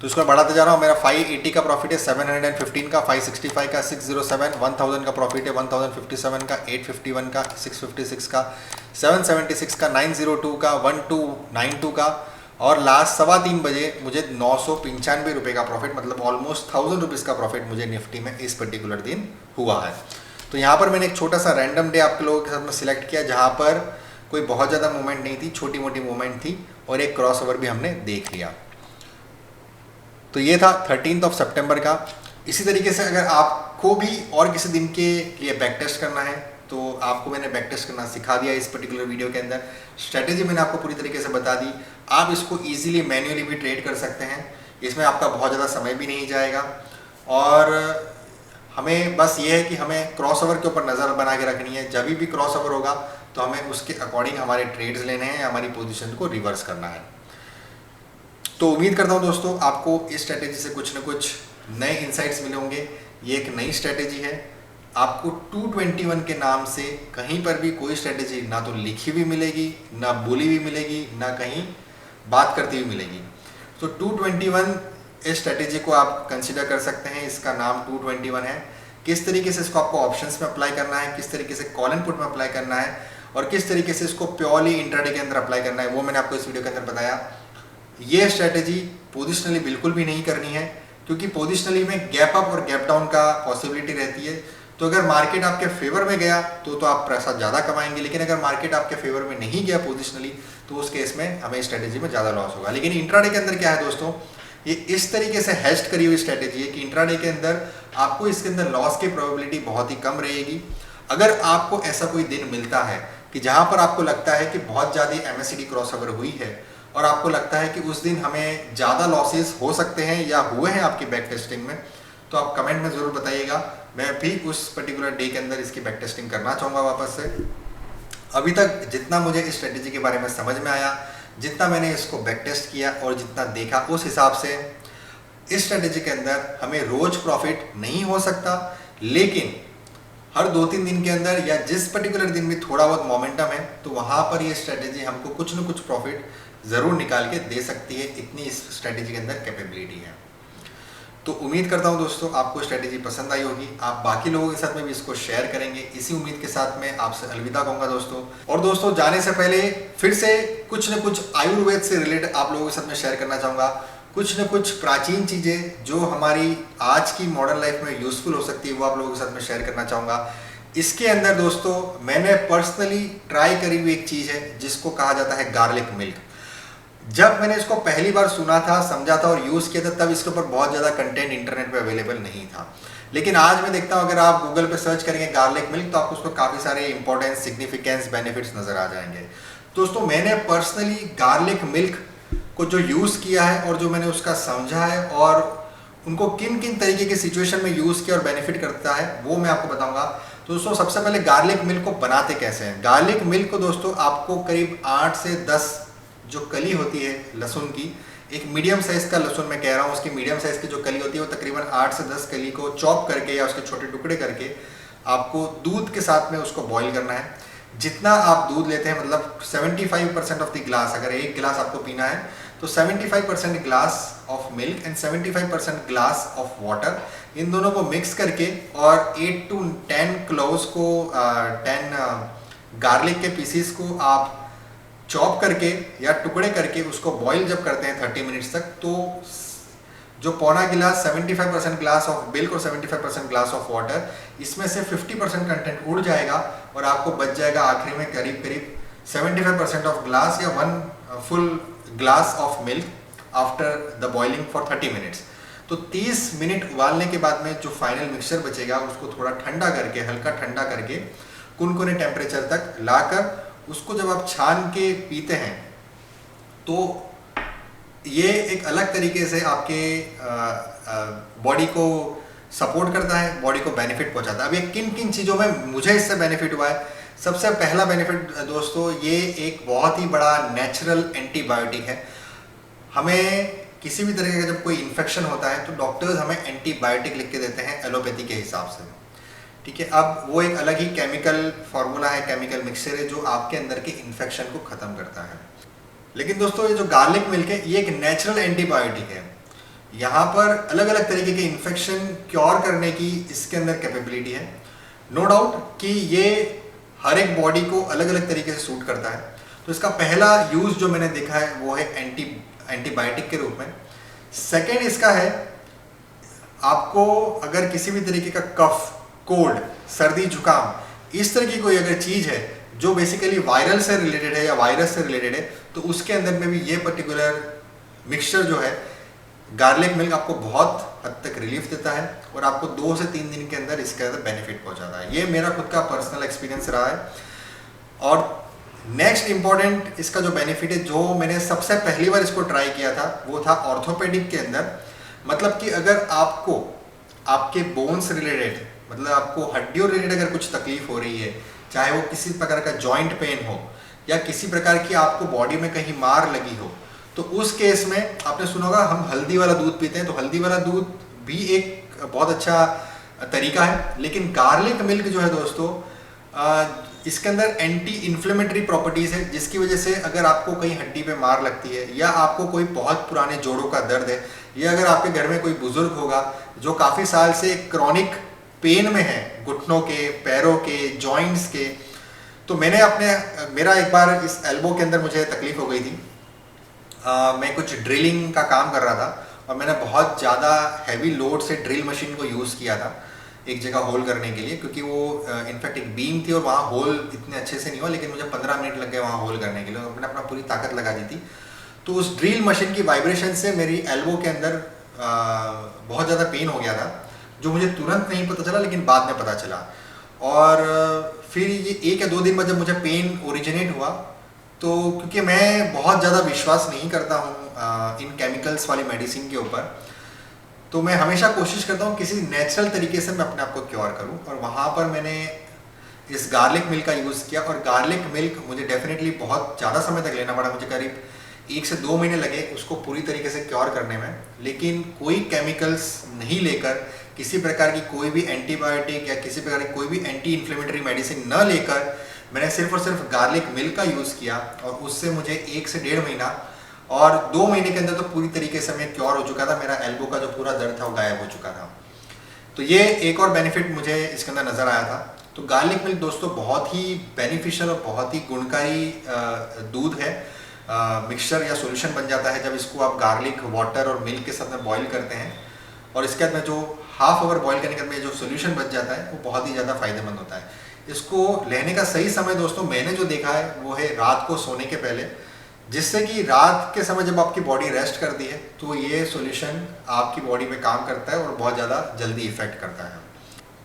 तो इसको बढ़ाते जा रहा हूँ। मेरा 580 का प्रॉफिट है, 715 का, 565 का, 607, 1000 का प्रॉफिट है, 1057 का, 851 का, 656 का, 776 का, 902 का, 1292 का और लास्ट 3:15 मुझे 995 रुपये का प्रॉफिट, मतलब ऑलमोस्ट 1000 रुपीज़ का प्रॉफिट मुझे निफ्टी में इस पर्टिकुलर दिन हुआ है। तो यहाँ पर मैंने एक छोटा सा रैंडम डे आप लोगों के साथ में सिलेक्ट किया जहाँ पर कोई बहुत ज़्यादा मूवमेंट नहीं थी, छोटी मोटी मूवमेंट थी और एक क्रॉस ओवर भी हमने देख लिया। तो ये था 13 सितंबर का। इसी तरीके से अगर आपको भी और किसी दिन के लिए बैक टेस्ट करना है तो आपको मैंने बैक टेस्ट करना सिखा दिया इस पर्टिकुलर वीडियो के अंदर। स्ट्रेटेजी मैंने आपको पूरी तरीके से बता दी। आप इसको इजीली मैन्युअली भी ट्रेड कर सकते हैं, इसमें आपका बहुत ज़्यादा समय भी नहीं जाएगा और हमें बस ये है कि हमें क्रॉस ओवर के ऊपर नज़र बना के रखनी है। जब भी क्रॉस ओवर होगा तो हमें उसके अकॉर्डिंग हमारे ट्रेड्स लेने हैं, हमारी पोजीशन को रिवर्स करना है। तो उम्मीद करता हूँ दोस्तों आपको इस स्ट्रेटेजी से कुछ न कुछ नए इंसाइट्स मिले होंगे। ये एक नई स्ट्रेटेजी है, आपको 221 के नाम से कहीं पर भी कोई स्ट्रेटेजी ना तो लिखी हुई मिलेगी, ना बोली हुई मिलेगी, ना कहीं बात करती हुई मिलेगी। तो 221 इस स्ट्रेटेजी को आप कंसिडर कर सकते हैं। इसका नाम 221 है। किस तरीके से इसको आपको ऑप्शंस में अप्लाई करना है, किस तरीके से कॉल एंड पुट में अप्लाई करना है और किस तरीके से इसको प्योरली इंट्राडे के अंदर अप्लाई करना है, वो मैंने आपको इस वीडियो के अंदर बताया। ये स्ट्रेटेजी पोजिशनली बिल्कुल भी नहीं करनी है, क्योंकि पोजिशनली में गैप अप और गैप डाउन का पॉसिबिलिटी रहती है। तो अगर मार्केट आपके फेवर में गया तो आप पैसा ज़्यादा कमाएंगे, लेकिन अगर मार्केट आपके फेवर में नहीं गया पोजिशनली तो उस केस में हमें स्ट्रेटेजी में ज़्यादा लॉस होगा। लेकिन इंट्राडे के अंदर क्या है दोस्तों, ये इस तरीके से हेज्ड करी हुई स्ट्रेटेजी है कि इंट्राडे के अंदर आपको इसके अंदर लॉस की प्रोबेबिलिटी बहुत ही कम रहेगी। अगर आपको ऐसा कोई दिन मिलता है कि जहां पर आपको लगता है कि बहुत ज़्यादा MACD क्रॉसओवर हुई है और आपको लगता है कि उस दिन हमें ज़्यादा लॉसेस हो सकते हैं या हुए हैं आपकी बैक टेस्टिंग में, तो आप कमेंट में ज़रूर बताइएगा। मैं भी उस पर्टिकुलर डे के अंदर इसकी बैक टेस्टिंग करना चाहूँगा वापस से। अभी तक जितना मुझे इस स्ट्रेटेजी के बारे में समझ में आया, जितना मैंने इसको बैक टेस्ट किया और जितना देखा, उस हिसाब से इस स्ट्रेटेजी के अंदर हमें रोज प्रॉफिट नहीं हो सकता, लेकिन हर 2-3 दिन के अंदर या जिस पर्टिकुलर दिन में थोड़ा बहुत मोमेंटम है तो वहाँ पर ये स्ट्रेटेजी हमको कुछ न कुछ प्रॉफिट ज़रूर निकाल के दे सकती है। इतनी इस स्ट्रेटेजी के अंदर कैपेबिलिटी है। तो उम्मीद करता हूँ दोस्तों आपको स्ट्रेटेजी पसंद आई होगी, आप बाकी लोगों के साथ में भी इसको शेयर करेंगे। इसी उम्मीद के साथ मैं आपसे अलविदा कहूँगा दोस्तों। और दोस्तों जाने से पहले फिर से कुछ न कुछ आयुर्वेद से रिलेटेड आप लोगों के साथ में शेयर करना चाहूँगा। कुछ न कुछ प्राचीन चीज़ें जो हमारी आज की मॉडर्न लाइफ में यूज़फुल हो सकती है वो आप लोगों के साथ में शेयर करना चाहूँगा। इसके अंदर दोस्तों मैंने पर्सनली ट्राई करी हुई एक चीज़ है जिसको कहा जाता है गार्लिक मिल्क। जब मैंने इसको पहली बार सुना था, समझा था और यूज़ किया था, तब इसके ऊपर बहुत ज़्यादा कंटेंट इंटरनेट पे अवेलेबल नहीं था। लेकिन आज मैं देखता हूँ अगर आप गूगल पे सर्च करेंगे गार्लिक मिल्क तो आपको उस पर काफ़ी सारे इंपॉर्टेंस, सिग्निफिकेंस, बेनिफिट्स नज़र आ जाएंगे। दोस्तों मैंने पर्सनली गार्लिक मिल्क को जो यूज़ किया है और जो मैंने उसका समझा है और उनको किन किन तरीके के सिचुएशन में यूज़ किया और बेनिफिट करता है वो मैं आपको बताऊँगा। तो दोस्तों सबसे पहले गार्लिक मिल्क को बनाते कैसे हैं। गार्लिक मिल्क को दोस्तों आपको करीब 8 से 10 जो कली होती है लहसुन की, एक मीडियम साइज़ का लहसुन मैं कह रहा हूँ, उसकी मीडियम साइज़ की जो कली होती है वो तकरीबन 8 से 10 कली को चॉप करके या उसके छोटे टुकड़े करके आपको दूध के साथ में उसको बॉईल करना है। जितना आप दूध लेते हैं, मतलब 75% ऑफ द ग्लास, अगर एक गिलास आपको पीना है तो 75% glass of milk and 75% glass of water, इन दोनों को मिक्स करके और 8 to 10 क्लोव्स को 10 गार्लिक के पीसीस को आप चॉप करके या टुकड़े करके उसको बॉईल जब करते हैं 30 मिनट्स तक, तो जो पौना गिलास 75% ग्लास ऑफ मिल्क और 75% ग्लास ऑफ वाटर, इसमें से 50% कंटेंट उड़ जाएगा और आपको बच जाएगा आखिरी में करीब करीब 75% ऑफ ग्लास या 1 full glass of milk after the boiling for 30 minutes. तो 30 मिनट उबालने के बाद में जो फाइनल मिक्सचर बचेगा उसको थोड़ा ठंडा करके, हल्का ठंडा करके कुनकुने टेम्परेचर तक लाकर उसको जब आप छान के पीते हैं तो ये एक अलग तरीके से आपके बॉडी को सपोर्ट करता है, बॉडी को बेनिफिट पहुंचाता है। अब ये किन किन चीज़ों में मुझे इससे बेनिफिट हुआ है। सबसे पहला बेनिफिट दोस्तों, ये एक बहुत ही बड़ा नेचुरल एंटीबायोटिक है। हमें किसी भी तरीके का जब कोई इन्फेक्शन होता है तो डॉक्टर्स हमें एंटीबायोटिक लिख के देते हैं एलोपैथी के हिसाब से, ठीक है। अब वो एक अलग ही केमिकल फार्मूला है, केमिकल मिक्सचर है जो आपके अंदर के इन्फेक्शन को ख़त्म करता है। लेकिन दोस्तों ये जो गार्लिक मिल्क है ये एक नेचुरल एंटीबायोटिक है। यहाँ पर अलग अलग तरीके के इन्फेक्शन क्योर करने की इसके अंदर कैपेबिलिटी है। नो डाउट कि ये हर एक बॉडी को अलग अलग तरीके से सूट करता है। तो इसका पहला यूज़ जो मैंने देखा है वो है एंटीबायोटिक के रूप में। सेकेंड इसका है, आपको अगर किसी भी तरीके का कफ, कोल्ड, सर्दी, जुकाम, इस तरह की कोई अगर चीज़ है जो बेसिकली वायरल से रिलेटेड है या वायरस से रिलेटेड है, तो उसके अंदर में भी ये पर्टिकुलर मिक्सचर जो है गार्लिक मिल्क आपको बहुत हद तक रिलीफ देता है और आपको 2 से 3 दिन के अंदर इसके अंदर बेनिफिट पहुंचाता है। ये मेरा खुद का पर्सनल एक्सपीरियंस रहा है। और नेक्स्ट इंपॉर्टेंट इसका जो बेनिफिट है, जो मैंने सबसे पहली बार इसको ट्राई किया था वो था ऑर्थोपेडिक के अंदर। मतलब कि अगर आपको आपके बोन्स रिलेटेड, मतलब आपको हड्डियों रिलेटेड अगर कुछ तकलीफ हो रही है, चाहे वो किसी प्रकार का जॉइंट पेन हो या किसी प्रकार की आपको बॉडी में कहीं मार लगी हो, तो उस केस में आपने सुना होगा हम हल्दी वाला दूध पीते हैं, तो हल्दी वाला दूध भी एक बहुत अच्छा तरीका है। लेकिन गार्लिक मिल्क जो है दोस्तों, इसके अंदर एंटी इन्फ्लेमेटरी प्रॉपर्टीज़ है, जिसकी वजह से अगर आपको कहीं हड्डी पे मार लगती है या आपको कोई बहुत पुराने जोड़ों का दर्द है, या अगर आपके घर में कोई बुजुर्ग होगा जो काफ़ी साल से क्रोनिक पेन में है, घुटनों के, पैरों के, जॉइंट्स के, तो मेरा एक बार इस एल्बो के अंदर मुझे तकलीफ हो गई थी। मैं कुछ ड्रिलिंग का काम कर रहा था और मैंने बहुत ज़्यादा हैवी लोड से ड्रिल मशीन को यूज़ किया था एक जगह होल करने के लिए, क्योंकि वो इनफैक्ट एक बीम थी और वहाँ होल इतने अच्छे से नहीं हुआ, लेकिन मुझे 15 मिनट लग गए वहाँ होल करने के लिए। तो मैंने अपना पूरी ताकत लगा दी थी। तो उस ड्रिल मशीन की वाइब्रेशन से मेरी एल्बो के अंदर बहुत ज़्यादा पेन हो गया था, जो मुझे तुरंत नहीं पता चला, लेकिन बाद में पता चला। और फिर ये 1 या 2 दिन बाद जब मुझे पेन ओरिजिनेट हुआ, तो क्योंकि मैं बहुत ज़्यादा विश्वास नहीं करता हूँ इन केमिकल्स वाली मेडिसिन के ऊपर, तो मैं हमेशा कोशिश करता हूँ किसी नेचुरल तरीके से मैं अपने आप को क्योर करूँ। और वहाँ पर मैंने इस गार्लिक मिल्क का यूज़ किया, और गार्लिक मिल्क मुझे डेफिनेटली बहुत ज़्यादा समय तक लेना पड़ा। मुझे करीब 1 से 2 महीने लगे उसको पूरी तरीके से क्योर करने में, लेकिन कोई केमिकल्स नहीं लेकर, किसी प्रकार की कोई भी एंटीबायोटिक या किसी प्रकार की कोई भी एंटी इन्फ्लेमेटरी मेडिसिन न लेकर मैंने सिर्फ और सिर्फ गार्लिक मिल्क का यूज़ किया, और उससे मुझे 1 से 1.5 महीना और 2 महीने के अंदर तो पूरी तरीके से मैं क्योर हो चुका था। मेरा एल्बो का जो पूरा दर्द था वो गायब हो चुका था। तो ये एक और बेनिफिट मुझे इसके अंदर नज़र आया था। तो गार्लिक मिल्क दोस्तों बहुत ही बेनिफिशियल और बहुत ही गुणकारी दूध है, मिक्सचर या सॉल्यूशन बन जाता है जब इसको आप गार्लिक वाटर और मिल्क के साथ में बॉईल करते हैं, और इसके बाद में जो हाफ आवर बॉईल करने के बाद में जो सॉल्यूशन बच जाता है वो बहुत ही ज़्यादा फायदेमंद होता है। इसको लेने का सही समय दोस्तों मैंने जो देखा है वो है रात को सोने के पहले, जिससे कि रात के समय जब आपकी बॉडी रेस्ट करती है तो ये सॉल्यूशन आपकी बॉडी में काम करता है और बहुत ज़्यादा जल्दी इफेक्ट करता है।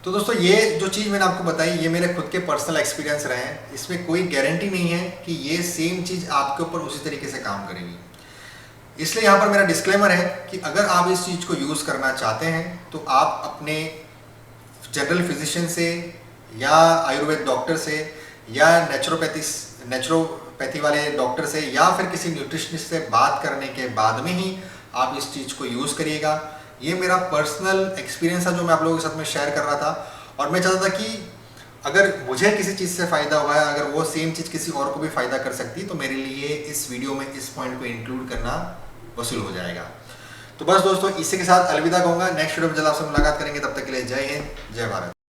तो दोस्तों ये जो चीज़ मैंने आपको बताई ये मेरे खुद के पर्सनल एक्सपीरियंस रहे हैं। इसमें कोई गारंटी नहीं है कि ये सेम चीज़ आपके ऊपर उसी तरीके से काम करेगी, इसलिए यहाँ पर मेरा डिस्क्लेमर है कि अगर आप इस चीज़ को यूज़ करना चाहते हैं तो आप अपने जनरल फिजिशियन से या आयुर्वेद डॉक्टर से या नेचुरोपैथी वाले डॉक्टर से या फिर किसी न्यूट्रिशनिस्ट से बात करने के बाद में ही आप इस चीज़ को यूज़ करिएगा। ये मेरा पर्सनल एक्सपीरियंस था जो मैं आप लोगों के साथ में शेयर कर रहा था, और मैं चाहता था कि अगर मुझे किसी चीज़ से फ़ायदा हुआ है, अगर वो सेम चीज़ किसी और को भी फ़ायदा कर सकती है, तो मेरे लिए इस वीडियो में इस पॉइंट को इंक्लूड करना वसूल हो जाएगा। तो बस दोस्तों इसी के साथ अलविदा कहूँगा। नेक्स्ट वीडियो में जल्द आपसे मुलाकात करेंगे, तब तक के लिए जय हिंद, जय भारत।